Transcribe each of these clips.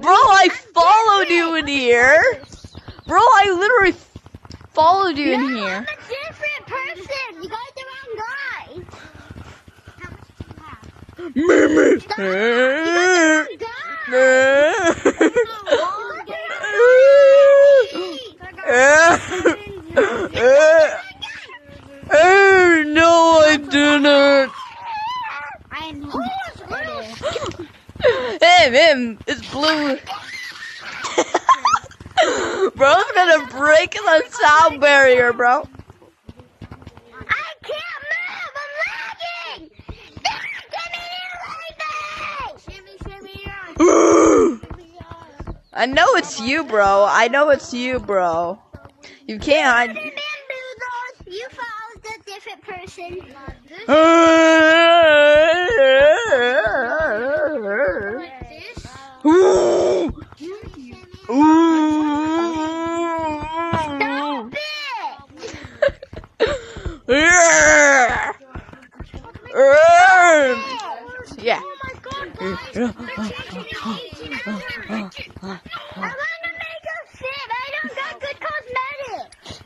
Bro, I followed you in here. Bro, I literally followed you in here. I'm a different person. You got the wrong guy. Mimi. Stop. You got the wrong guy. No, I didn't. Him, it's blue. Bro's gonna break the sound barrier, bro. I can't move. I'm lagging. I know it's you, bro. I know it's you, bro. You can't. You followed a different person. Stop it! Yeah. Oh my God, guys! They're changing it. I want to make a fit. I don't got good cosmetics.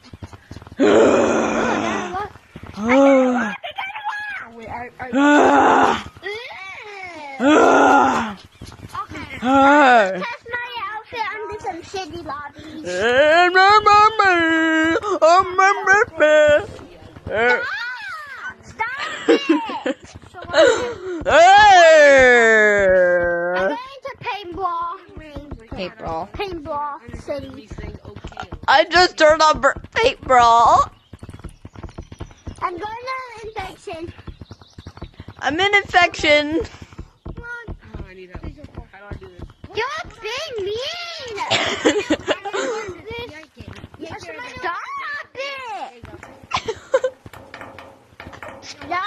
Test my outfit under some shitty lobbies. Stop it! I'm going to paintball. Paintball city. I just turned on paintball. I'm going to infection. I'm in infection. You're being mean! Stop it! Stop!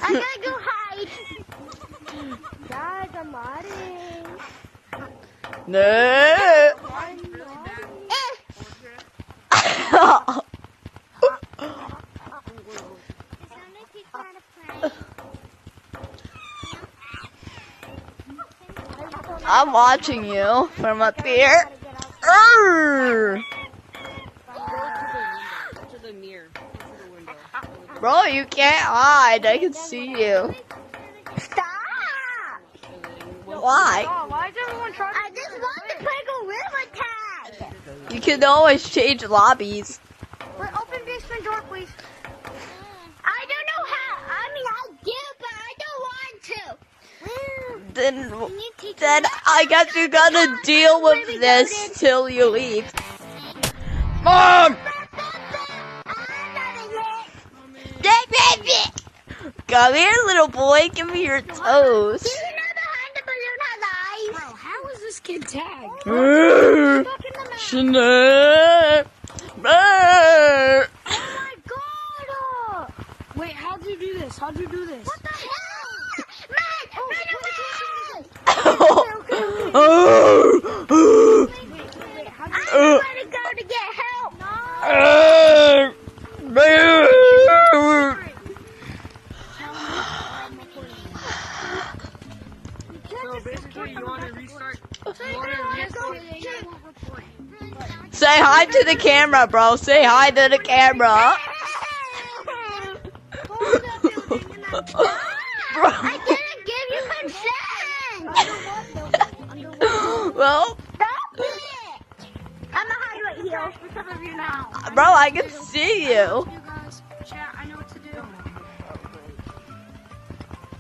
I gotta go hide. Guys, I'm hiding. No. I'm watching you from up here. Bro, you can't hide. I can see you. Stop! Why? Why is everyone trying? I just want to play Gorilla Tag. You can always change lobbies. Wait, open basement door, please. I don't know how. I mean, I do, but I don't want to. Then I guess you gotta deal with this till you leave. Mom! Come here, little boy. Give me your toes. Do you know behind the balloon has eyes? Bro, how is this kid tagged? Snap. Oh my God! Wait, how'd you do this? How'd you do this? What the hell? Man, run away! I'm gonna go to get help. So basically, you want to restart? Say hi to the camera, bro. Say hi to the camera. I didn't give you consent. Well, Stop it. I'm gonna hide right here because of you now. bro, I can see you. You guys, chat, I know what to do.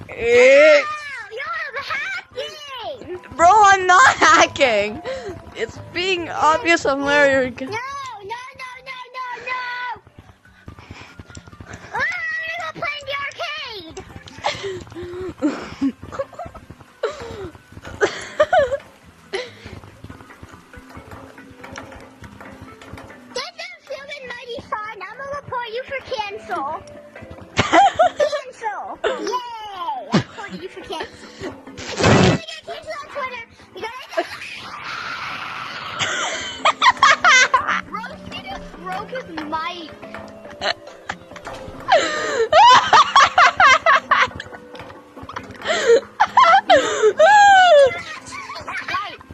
You're hacking. Bro, I'm not hacking. It's being obvious on where you're No. I'm gonna go play in the arcade. This is filming mighty fun. I'm gonna report you for cancer. cancel. Cancel. Yay! I voted you for cancel. We gotta get cancel on Twitter. We gotta. Roasty just broke his mic.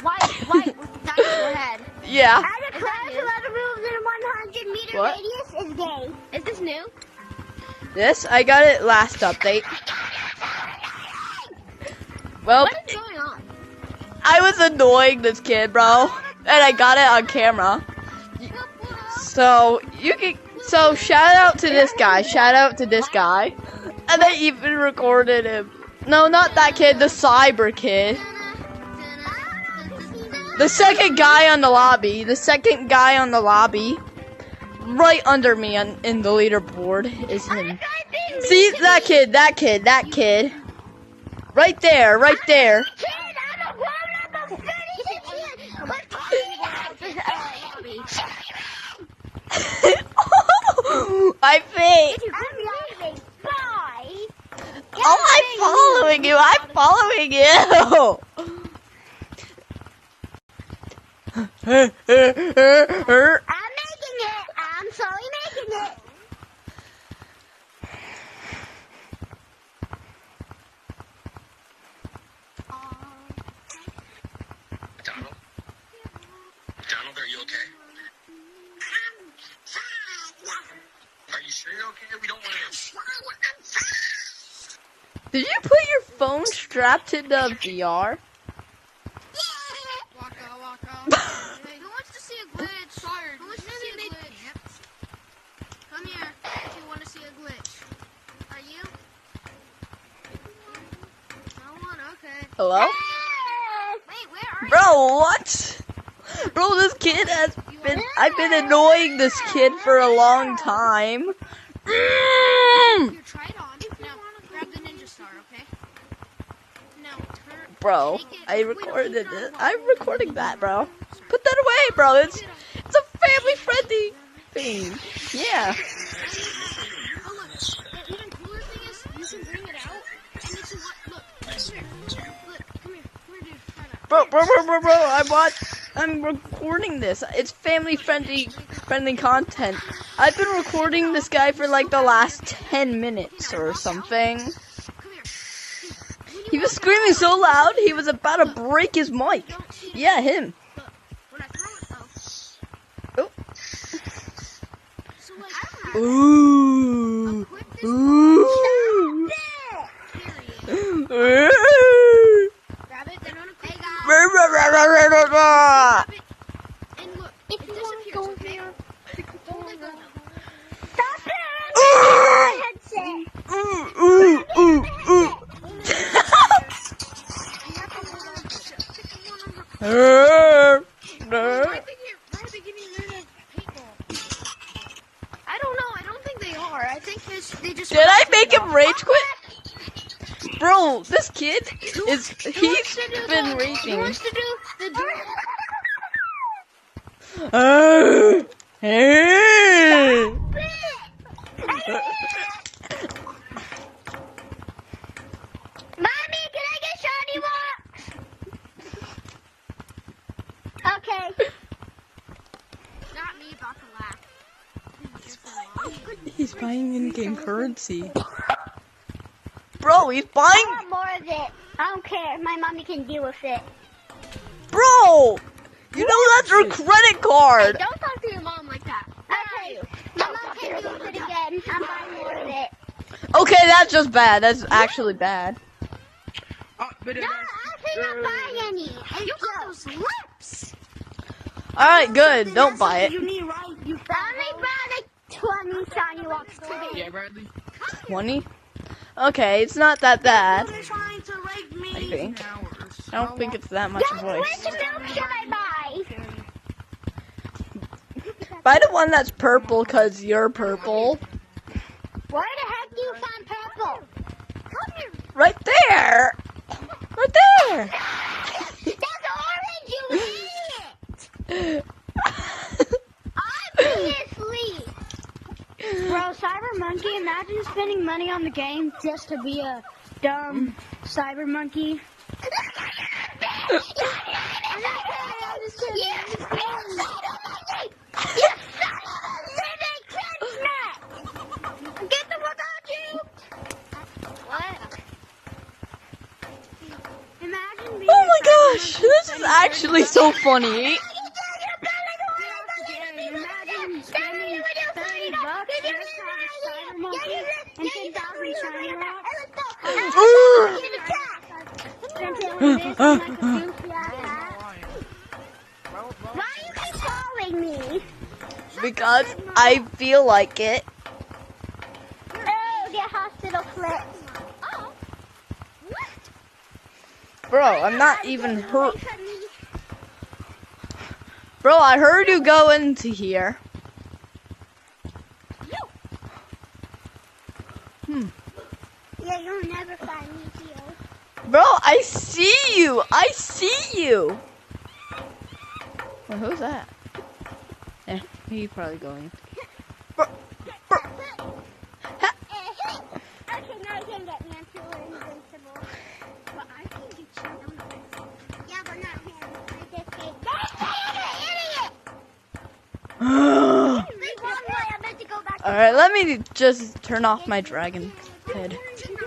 White with the dinosaur head. Yeah. As a class, whoever moves in a 100-meter What? radius is gay. Is this new? This, I got it last update. Well, What is going on? I was annoying this kid, bro. And I got it on camera. So, so shout out to this guy. Shout out to this guy. And I even recorded him. No, not that kid, the cyber kid. The second guy on the lobby. The second guy on the lobby. Right under me in the leaderboard is him. See, that kid. Right there, right there. Kid, I'm a grown-up of 36 years. Let's I think. I'm leaving. Bye. Oh, I'm following you. I'm following you. I'm making it. I'm slowly making it. Donald, are you okay? Are you sure you're okay? We don't want to. Did you put your phone strapped to the VR? Waka waka. Hey, who wants to see a glitch? Who wants to see a glitch? Come here if you want to see a glitch. Are you? No one? Okay. Hello? Wait, where are you? Bro, what? Bro, this kid I've been annoying this kid for a long time. Here, try it on. Now, grab the ninja star, okay? Now, turn. Bro, take it. I Wait, recorded no, it. no, I'm no. recording that, bro. Put that away, bro. It's a family friendly thing. Yeah. Oh, look. The even cooler thing is you can bring it out, and it's a look. Come here. Look, come here, dude. Try that. Bro, I'm recording this. It's family friendly content. I've been recording this guy for like the last 10 minutes or something. Come here. Dude, He was screaming so loud, he was about to break his mic. Yeah, him. look. When I throw it, though. Oh. So, like, Ooh. equip this Ooh. period. Ooh. Grab it, then unequip it. Bro, Grab it, and look. It disappears, okay? Don't let go. Stop it! Headset. I don't know. I don't think they are. I think they just. Did I make him rage quit? Bro, this kid he's been Who raging. wants to do the door? Mommy, can I get shiny rocks? Okay. Not me about to laugh. He's buying in-game currency. Bro, he's I buying. want more of it. I don't care. My mommy can deal with it. Bro, you know that's her credit card. Don't talk to your mom like that. Okay. My mom can deal with it again. I'm buying more of it. Okay, that's just bad. That's actually bad. No, I cannot buy any. And You got those lips. All right, good. Don't buy it. You need right. You Mommy bought like 20 shiny rocks today. Yeah, Bradley. 20. Okay, it's not that bad. They're trying to rape me. I think. I don't think it's that much of a Which voice. milk should I buy? Buy the one that's purple, cause you're purple. Where the heck do you find purple? Come here. Right there. Right there. That's orange, you idiot! Obviously. Bro, Cyber Monkey, imagine spending money on the game just to be a dumb Cyber Monkey. Get the fuck out, you! What? Imagine being Oh my gosh, this is actually so funny. Imagine spending $30 just to have a Cyber Monkey and 10,000 shiny rocks. Since it was this and like a goofy ass hat. Why you keep calling me? Because I feel like it. Oh, get hospital flips. Oh. What? Bro, I'm not even hurt. Bro, I heard you go into here. Yeah, you'll never find me here. Bro, I see you. I see you. Well, who's that? Yeah, he's probably going. Bro, bro. Ha- Okay, now you can get me until we're invincible. But I can get you. Yeah, but not him. I just say, idiot! There's one way. I'm meant to go back. Alright, let me just turn off my dragon head. You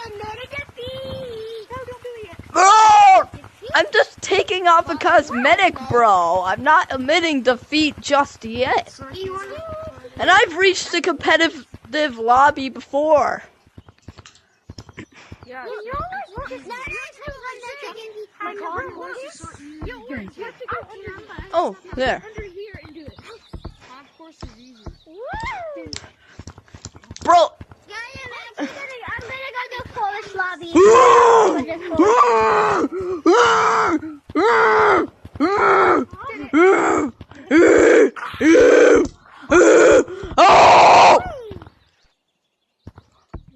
admitted defeat. No, don't do it. Bro! I'm just taking off a cosmetic, bro. I'm not admitting defeat just yet. And I've reached the competitive lobby before. Yeah. Oh, there. Under here and do it. Of course it's easy. Bro! I'm gonna go to Forest Lobby. Oh!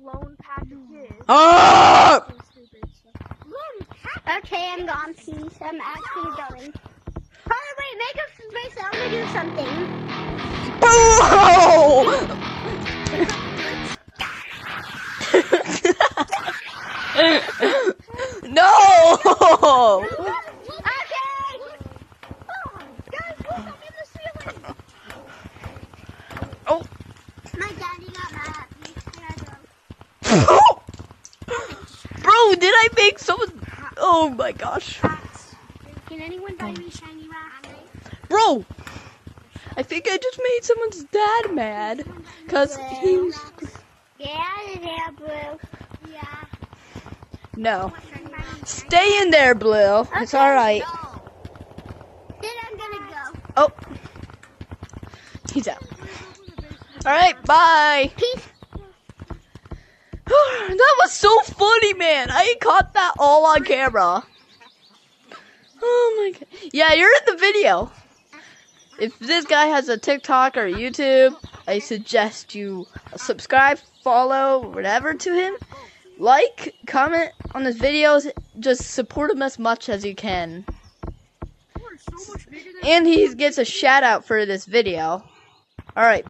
Lone packages. Ah! Okay, I'm gone, peace. I'm actually going. Oh, wait, make a space. I'm gonna do something. No! Okay! Guys, look, I'm in the ceiling! Oh. My daddy got mad at me. Bro, did I make someone... Oh my gosh. Can anyone buy me shiny rocks? Bro! I think I just made someone's dad mad. Because he was... Get out of there, Blue. Yeah. No. Stay in there, Blue. It's alright. Then I'm gonna go. Oh. He's out. Alright, bye. Peace. That was so funny, man. I caught that all on camera. Oh my god. Yeah, you're in the video. If this guy has a TikTok or YouTube, I suggest you subscribe, follow, whatever to him. Like, comment on his videos. Just support him as much as you can. And he gets a shout out for this video. Alright.